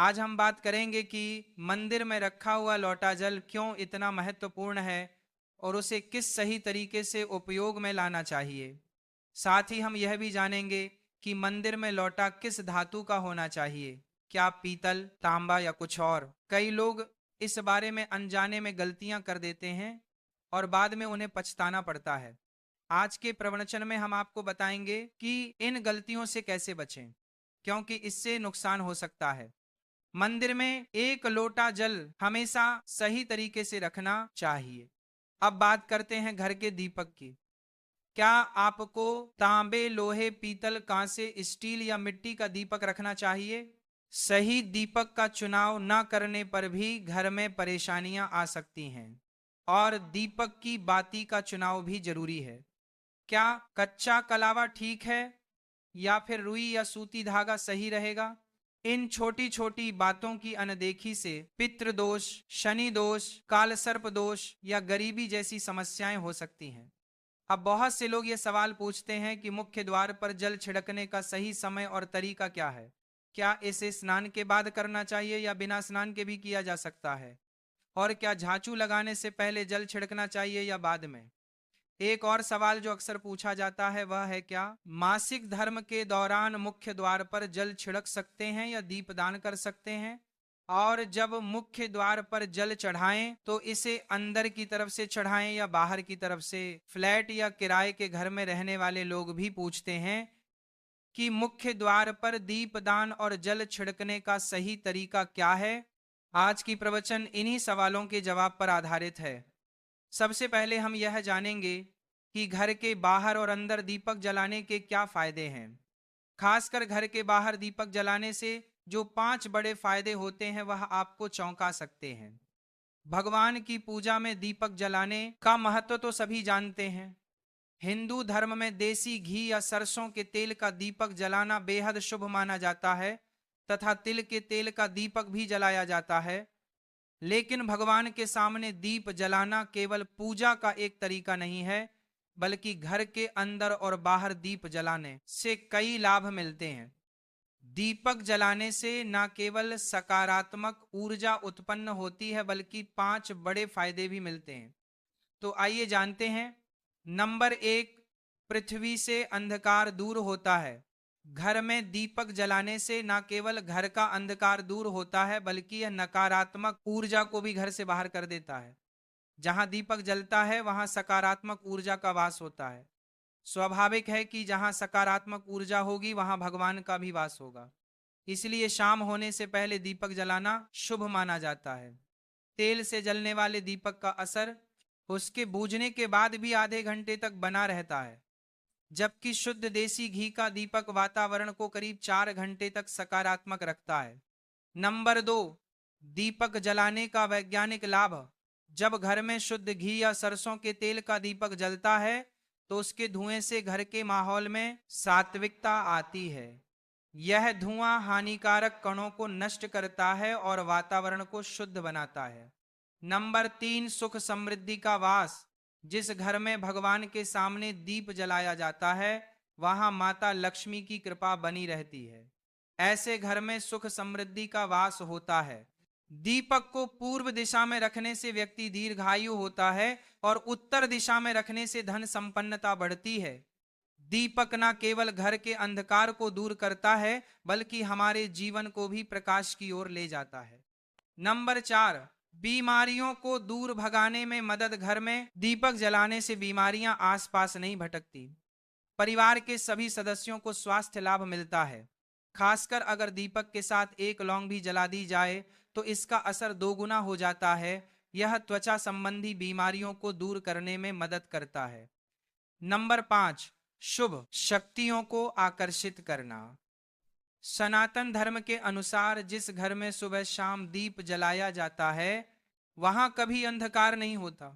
आज हम बात करेंगे कि मंदिर में रखा हुआ लौटा जल क्यों इतना महत्वपूर्ण है और उसे किस सही तरीके से उपयोग में लाना चाहिए। साथ ही हम यह भी जानेंगे कि मंदिर में लौटा किस धातु का होना चाहिए, क्या पीतल, तांबा या कुछ और। कई लोग इस बारे में अनजाने में गलतियां कर देते हैं और बाद में उन्हें पछताना पड़ता है। आज के प्रवचन में हम आपको बताएंगे कि इन गलतियों से कैसे बचें, क्योंकि इससे नुकसान हो सकता है। मंदिर में एक लोटा जल हमेशा सही तरीके से रखना चाहिए। अब बात करते हैं घर के दीपक की। क्या आपको तांबे, लोहे, पीतल, कांसे, स्टील या मिट्टी का दीपक रखना चाहिए? सही दीपक का चुनाव न करने पर भी घर में परेशानियां आ सकती हैं और दीपक की बाती का चुनाव भी जरूरी है। क्या कच्चा कलावा ठीक है या फिर रुई या सूती धागा सही रहेगा? इन छोटी छोटी बातों की अनदेखी से पितृ दोष, शनि दोष, काल सर्प दोष या गरीबी जैसी समस्याएं हो सकती हैं। अब बहुत से लोग ये सवाल पूछते हैं कि मुख्य द्वार पर जल छिड़कने का सही समय और तरीका क्या है। क्या इसे स्नान के बाद करना चाहिए या बिना स्नान के भी किया जा सकता है? और क्या झांचू लगाने से पहले जल छिड़कना चाहिए या बाद में? एक और सवाल जो अक्सर पूछा जाता है वह है, क्या मासिक धर्म के दौरान मुख्य द्वार पर जल छिड़क सकते हैं या दीपदान कर सकते हैं? और जब मुख्य द्वार पर जल चढ़ाएं तो इसे अंदर की तरफ से चढ़ाएं या बाहर की तरफ से? फ्लैट या किराए के घर में रहने वाले लोग भी पूछते हैं कि मुख्य द्वार पर दीपदान और जल छिड़कने का सही तरीका क्या है। आज की प्रवचन इन्हीं सवालों के जवाब पर आधारित है। सबसे पहले हम यह जानेंगे कि घर के बाहर और अंदर दीपक जलाने के क्या फायदे हैं। खासकर घर के बाहर दीपक जलाने से जो 5 बड़े फायदे होते हैं वह आपको चौंका सकते हैं। भगवान की पूजा में दीपक जलाने का महत्व तो सभी जानते हैं। हिंदू धर्म में देसी घी या सरसों के तेल का दीपक जलाना बेहद शुभ माना जाता है तथा तिल के तेल का दीपक भी जलाया जाता है। लेकिन भगवान के सामने दीप जलाना केवल पूजा का एक तरीका नहीं है, बल्कि घर के अंदर और बाहर दीप जलाने से कई लाभ मिलते हैं। दीपक जलाने से न केवल सकारात्मक ऊर्जा उत्पन्न होती है बल्कि 5 बड़े फायदे भी मिलते हैं। तो आइए जानते हैं। नंबर 1, पृथ्वी से अंधकार दूर होता है। घर में दीपक जलाने से न केवल घर का अंधकार दूर होता है बल्कि यह नकारात्मक ऊर्जा को भी घर से बाहर कर देता है। जहां दीपक जलता है वहां सकारात्मक ऊर्जा का वास होता है। स्वाभाविक है कि जहां सकारात्मक ऊर्जा होगी वहां भगवान का भी वास होगा। इसलिए शाम होने से पहले दीपक जलाना शुभ माना जाता है। तेल से जलने वाले दीपक का असर उसके बूझने के बाद भी आधे घंटे तक बना रहता है, जबकि शुद्ध देसी घी का दीपक वातावरण को करीब 4 घंटे तक सकारात्मक रखता है। नंबर 2, दीपक जलाने का वैज्ञानिक लाभ। जब घर में शुद्ध घी या सरसों के तेल का दीपक जलता है तो उसके धुएं से घर के माहौल में सात्विकता आती है। यह धुआं हानिकारक कणों को नष्ट करता है और वातावरण को शुद्ध बनाता है। नंबर 3, सुख समृद्धि का वास। जिस घर में भगवान के सामने दीप जलाया जाता है वहां माता लक्ष्मी की कृपा बनी रहती है। ऐसे घर में सुख समृद्धि का वास होता है। दीपक को पूर्व दिशा में रखने से व्यक्ति दीर्घायु होता है और उत्तर दिशा में रखने से धन संपन्नता बढ़ती है। दीपक न केवल घर के अंधकार को दूर करता है बल्कि हमारे जीवन को भी प्रकाश की ओर ले जाता है। नंबर 4, बीमारियों को दूर भगाने में मदद। घर में दीपक जलाने से बीमारियां आसपास नहीं भटकती। परिवार के सभी सदस्यों को स्वास्थ्य लाभ मिलता है। खासकर अगर दीपक के साथ एक लौंग भी जला दी जाए तो इसका असर 2 गुना हो जाता है। यह त्वचा संबंधी बीमारियों को दूर करने में मदद करता है। नंबर 5, शुभ शक्तियों को आकर्षित करना। सनातन धर्म के अनुसार जिस घर में सुबह शाम दीप जलाया जाता है वहां कभी अंधकार नहीं होता।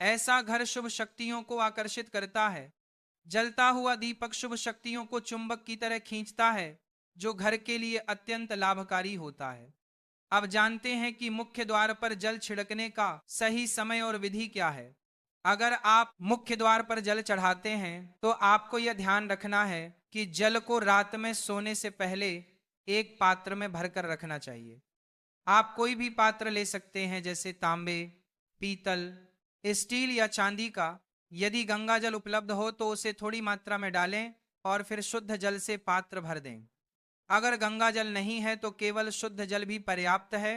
ऐसा घर शुभ शक्तियों को आकर्षित करता है। जलता हुआ दीपक शुभ शक्तियों को चुंबक की तरह खींचता है, जो घर के लिए अत्यंत लाभकारी होता है। अब जानते हैं कि मुख्य द्वार पर जल छिड़कने का सही समय और विधि क्या है। अगर आप मुख्य द्वार पर जल चढ़ाते हैं तो आपको यह ध्यान रखना है कि जल को रात में सोने से पहले एक पात्र में भरकर रखना चाहिए। आप कोई भी पात्र ले सकते हैं, जैसे तांबे, पीतल, स्टील या चांदी का। यदि गंगा जल उपलब्ध हो तो उसे थोड़ी मात्रा में डालें और फिर शुद्ध जल से पात्र भर दें। अगर गंगा जल नहीं है तो केवल शुद्ध जल भी पर्याप्त है।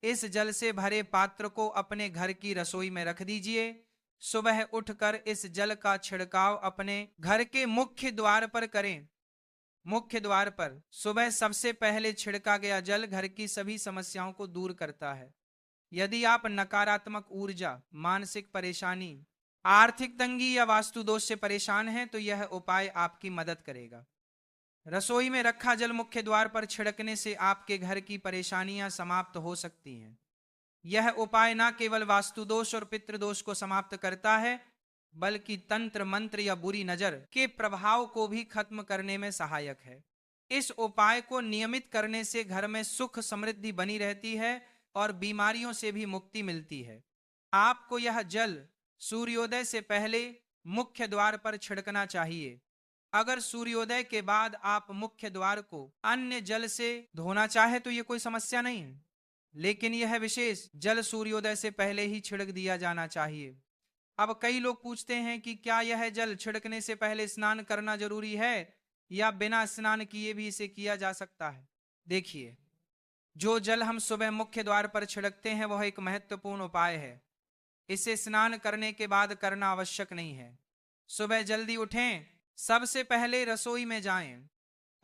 इस जल से भरे पात्र को अपने घर की रसोई में रख दीजिए। सुबह उठकर इस जल का छिड़काव अपने घर के मुख्य द्वार पर करें। मुख्य द्वार पर सुबह सबसे पहले छिड़का गया जल घर की सभी समस्याओं को दूर करता है। यदि आप नकारात्मक ऊर्जा, मानसिक परेशानी, आर्थिक तंगी या वास्तु दोष से परेशान हैं तो यह उपाय आपकी मदद करेगा। रसोई में रखा जल मुख्य द्वार पर छिड़कने से आपके घर की परेशानियां समाप्त हो सकती हैं। यह उपाय न केवल वास्तु दोष और पितृदोष को समाप्त करता है, बल्कि तंत्र मंत्र या बुरी नजर के प्रभाव को भी खत्म करने में सहायक है। इस उपाय को नियमित करने से घर में सुख समृद्धि बनी रहती है और बीमारियों से भी मुक्ति मिलती है। आपको यह जल सूर्योदय से पहले मुख्य द्वार पर छिड़कना चाहिए। अगर सूर्योदय के बाद आप मुख्य द्वार को अन्य जल से धोना चाहे तो यह कोई समस्या नहीं है, लेकिन यह विशेष जल सूर्योदय से पहले ही छिड़क दिया जाना चाहिए। अब कई लोग पूछते हैं कि क्या यह जल छिड़कने से पहले स्नान करना जरूरी है या बिना स्नान किए भी इसे किया जा सकता है। देखिए, जो जल हम सुबह मुख्य द्वार पर छिड़कते हैं वह एक महत्वपूर्ण उपाय है। इसे स्नान करने के बाद करना आवश्यक नहीं है। सुबह जल्दी उठें, सबसे पहले रसोई में जाएं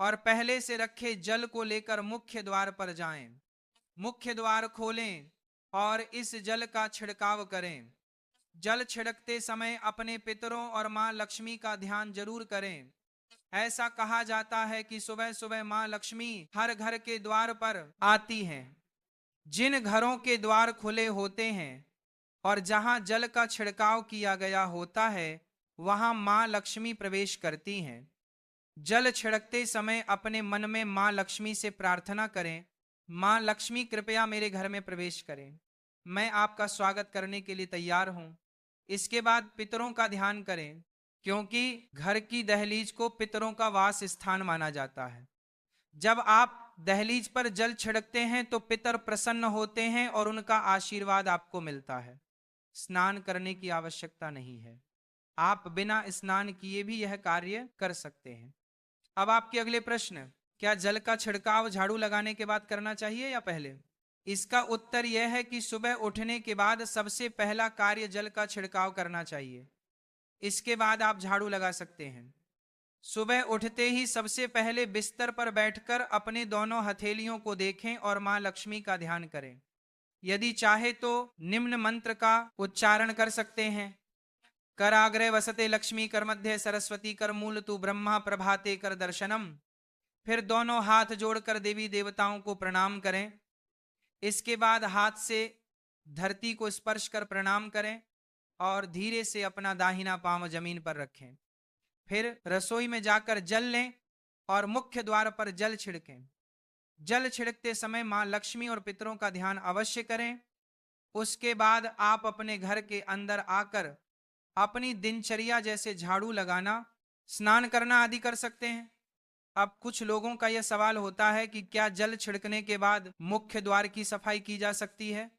और पहले से रखे जल को लेकर मुख्य द्वार पर जाएं। मुख्य द्वार खोलें और इस जल का छिड़काव करें। जल छिड़कते समय अपने पितरों और मां लक्ष्मी का ध्यान जरूर करें। ऐसा कहा जाता है कि सुबह सुबह मां लक्ष्मी हर घर के द्वार पर आती हैं। जिन घरों के द्वार खुले होते हैं और जहां जल का छिड़काव किया गया होता है वहां मां लक्ष्मी प्रवेश करती हैं। जल छिड़कते समय अपने मन में मां लक्ष्मी से प्रार्थना करें, मां लक्ष्मी कृपया मेरे घर में प्रवेश करें, मैं आपका स्वागत करने के लिए तैयार हूं। इसके बाद पितरों का ध्यान करें, क्योंकि घर की दहलीज को पितरों का वास स्थान माना जाता है। जब आप दहलीज पर जल छिड़कते हैं तो पितर प्रसन्न होते हैं और उनका आशीर्वाद आपको मिलता है। स्नान करने की आवश्यकता नहीं है, आप बिना स्नान किए भी यह कार्य कर सकते हैं। अब आपके अगले प्रश्न, क्या जल का छिड़काव झाड़ू लगाने के बाद करना चाहिए या पहले? इसका उत्तर यह है कि सुबह उठने के बाद सबसे पहला कार्य जल का छिड़काव करना चाहिए। इसके बाद आप झाड़ू लगा सकते हैं। सुबह उठते ही सबसे पहले बिस्तर पर बैठकर अपने दोनों हथेलियों को देखें और मां लक्ष्मी का ध्यान करें। यदि चाहे तो निम्न मंत्र का उच्चारण कर सकते हैं। कराग्रे वसते लक्ष्मी, कर मध्य सरस्वती, कर मूल तू ब्रह्मा, प्रभाते कर दर्शनम। फिर दोनों हाथ जोड़कर देवी देवताओं को प्रणाम करें। इसके बाद हाथ से धरती को स्पर्श कर प्रणाम करें और धीरे से अपना दाहिना पांव जमीन पर रखें। फिर रसोई में जाकर जल लें और मुख्य द्वार पर जल छिड़कें। जल छिड़कते समय मां लक्ष्मी और पितरों का ध्यान अवश्य करें। उसके बाद आप अपने घर के अंदर आकर अपनी दिनचर्या जैसे झाड़ू लगाना, स्नान करना आदि कर सकते हैं। अब कुछ लोगों का यह सवाल होता है कि क्या जल छिड़कने के बाद मुख्य द्वार की सफाई की जा सकती है?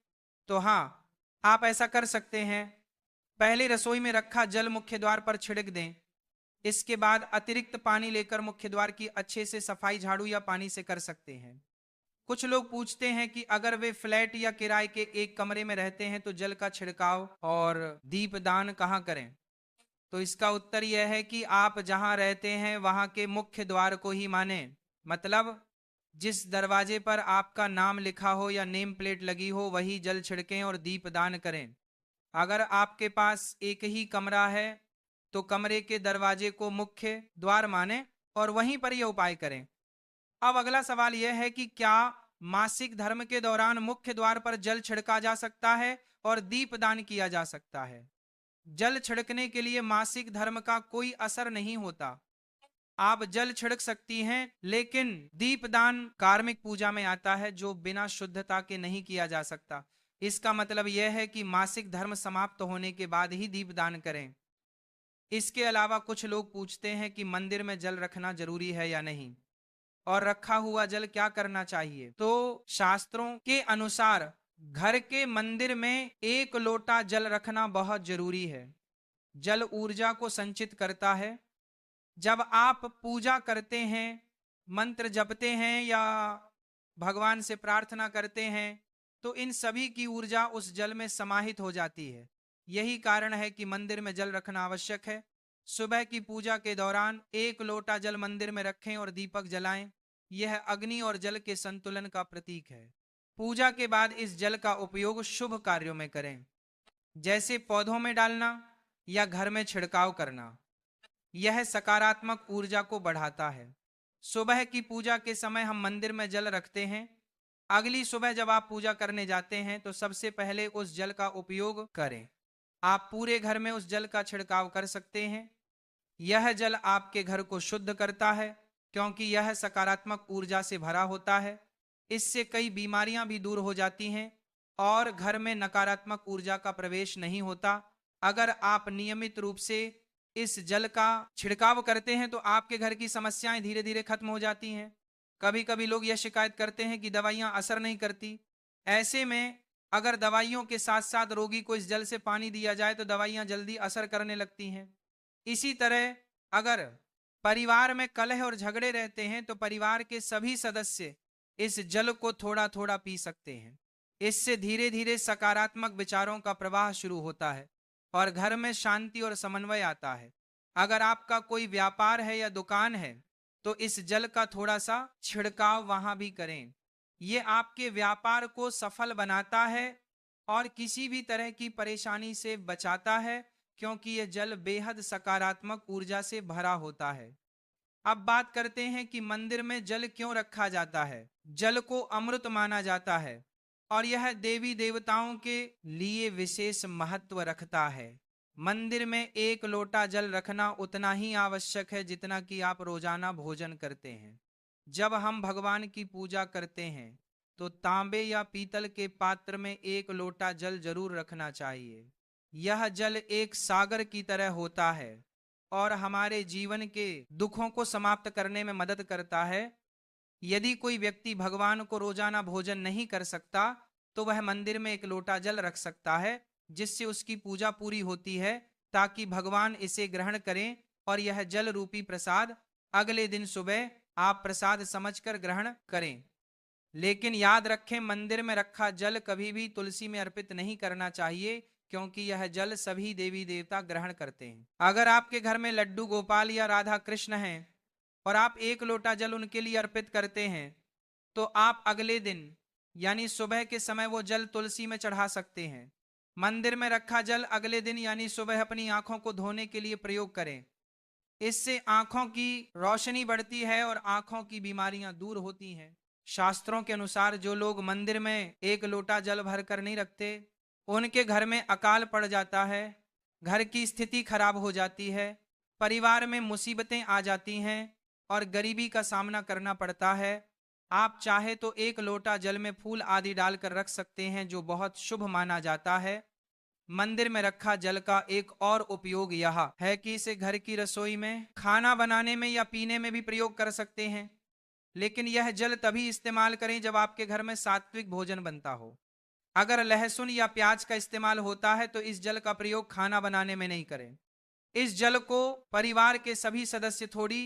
तो हाँ, आप ऐसा कर सकते हैं। पहले रसोई में रखा जल मुख्य द्वार पर छिड़क दें। इसके बाद अतिरिक्त पानी लेकर मुख्य द्वार की अच्छे से सफाई झाड़ू या पानी से कर सकते हैं। कुछ लोग पूछते हैं कि अगर वे फ्लैट या किराए के एक कमरे में रहते हैं तो जल का छिड़काव और दीपदान कहाँ करें? तो इसका उत्तर यह है कि आप जहां रहते हैं वहां के मुख्य द्वार को ही माने। मतलब जिस दरवाजे पर आपका नाम लिखा हो या नेम प्लेट लगी हो वही जल छिड़कें और दीपदान करें। अगर आपके पास एक ही कमरा है तो कमरे के दरवाजे को मुख्य द्वार माने और वहीं पर यह उपाय करें। अब अगला सवाल यह है कि क्या मासिक धर्म के दौरान मुख्य द्वार पर जल छिड़का जा सकता है और दीपदान किया जा सकता है? जल छिड़कने के लिए मासिक धर्म का कोई असर नहीं होता। आप जल छिड़क सकती हैं, लेकिन दीपदान कार्मिक पूजा में आता है जो बिना शुद्धता के नहीं किया जा सकता। इसका मतलब यह है कि मासिक धर्म समाप्त होने के बाद ही दीपदान करें। इसके अलावा कुछ लोग पूछते हैं कि मंदिर में जल रखना जरूरी है या नहीं। और रखा हुआ जल क्या करना चाहिए? तो शास्त्रों के अनुसार घर के मंदिर में 1 लोटा जल रखना बहुत जरूरी है। जल ऊर्जा को संचित करता है। जब आप पूजा करते हैं, मंत्र जपते हैं या भगवान से प्रार्थना करते हैं, तो इन सभी की ऊर्जा उस जल में समाहित हो जाती है। यही कारण है कि मंदिर में जल रखना आवश्यक है। सुबह की पूजा के दौरान 1 लोटा जल मंदिर में रखें और दीपक जलाएं। यह अग्नि और जल के संतुलन का प्रतीक है। पूजा के बाद इस जल का उपयोग शुभ कार्यों में करें, जैसे पौधों में डालना या घर में छिड़काव करना। यह सकारात्मक ऊर्जा को बढ़ाता है। सुबह की पूजा के समय हम मंदिर में जल रखते हैं। अगली सुबह जब आप पूजा करने जाते हैं तो सबसे पहले उस जल का उपयोग करें। आप पूरे घर में उस जल का छिड़काव कर सकते हैं। यह जल आपके घर को शुद्ध करता है, क्योंकि यह सकारात्मक ऊर्जा से भरा होता है। इससे कई बीमारियां भी दूर हो जाती हैं और घर में नकारात्मक ऊर्जा का प्रवेश नहीं होता। अगर आप नियमित रूप से इस जल का छिड़काव करते हैं तो आपके घर की समस्याएं धीरे धीरे खत्म हो जाती हैं। कभी कभी लोग यह शिकायत करते हैं कि दवाइयां असर नहीं करती। ऐसे में अगर दवाइयों के साथ साथ रोगी को इस जल से पानी दिया जाए तो दवाइयां जल्दी असर करने लगती हैं। इसी तरह अगर परिवार में कलह और झगड़े रहते हैं तो परिवार के सभी सदस्य इस जल को थोड़ा थोड़ा पी सकते हैं। इससे धीरे धीरे सकारात्मक विचारों का प्रवाह शुरू होता है और घर में शांति और समन्वय आता है। अगर आपका कोई व्यापार है या दुकान है तो इस जल का थोड़ा सा छिड़काव वहां भी करें। ये आपके व्यापार को सफल बनाता है और किसी भी तरह की परेशानी से बचाता है, क्योंकि यह जल बेहद सकारात्मक ऊर्जा से भरा होता है। अब बात करते हैं कि मंदिर में जल क्यों रखा जाता है। जल को अमृत माना जाता है और यह देवी देवताओं के लिए विशेष महत्व रखता है। मंदिर में 1 लोटा जल रखना उतना ही आवश्यक है जितना कि आप रोजाना भोजन करते हैं। जब हम भगवान की पूजा करते हैं तो तांबे या पीतल के पात्र में 1 लोटा जल जरूर रखना चाहिए। यह जल एक सागर की तरह होता है और हमारे जीवन के दुखों को समाप्त करने में मदद करता है। यदि कोई व्यक्ति भगवान को रोजाना भोजन नहीं कर सकता तो वह मंदिर में 1 लोटा जल रख सकता है, जिससे उसकी पूजा पूरी होती है, ताकि भगवान इसे ग्रहण करें और यह जल रूपी प्रसाद अगले दिन सुबह आप प्रसाद समझकर ग्रहण करें। लेकिन याद रखें, मंदिर में रखा जल कभी भी तुलसी में अर्पित नहीं करना चाहिए, क्योंकि यह जल सभी देवी देवता ग्रहण करते हैं। अगर आपके घर में लड्डू गोपाल या राधा कृष्ण हैं और आप 1 लोटा जल उनके लिए अर्पित करते हैं तो आप अगले दिन यानी सुबह के समय वो जल तुलसी में चढ़ा सकते हैं। मंदिर में रखा जल अगले दिन यानी सुबह अपनी आंखों को धोने के लिए प्रयोग करें। इससे आंखों की रोशनी बढ़ती है और आंखों की बीमारियां दूर होती हैं। शास्त्रों के अनुसार जो लोग मंदिर में 1 लोटा जल भरकर नहीं रखते, उनके घर में अकाल पड़ जाता है, घर की स्थिति खराब हो जाती है, परिवार में मुसीबतें आ जाती हैं और गरीबी का सामना करना पड़ता है। आप चाहे तो 1 लोटा जल में फूल आदि डालकर रख सकते हैं, जो बहुत शुभ माना जाता है। मंदिर में रखा जल का एक और उपयोग यह है कि इसे घर की रसोई में, खाना बनाने में या पीने में भी प्रयोग कर सकते हैं। लेकिन यह जल तभी इस्तेमाल करें जब आपके घर में सात्विक भोजन बनता हो। अगर लहसुन या प्याज का इस्तेमाल होता है तो इस जल का प्रयोग खाना बनाने में नहीं करें। इस जल को परिवार के सभी सदस्य थोड़ी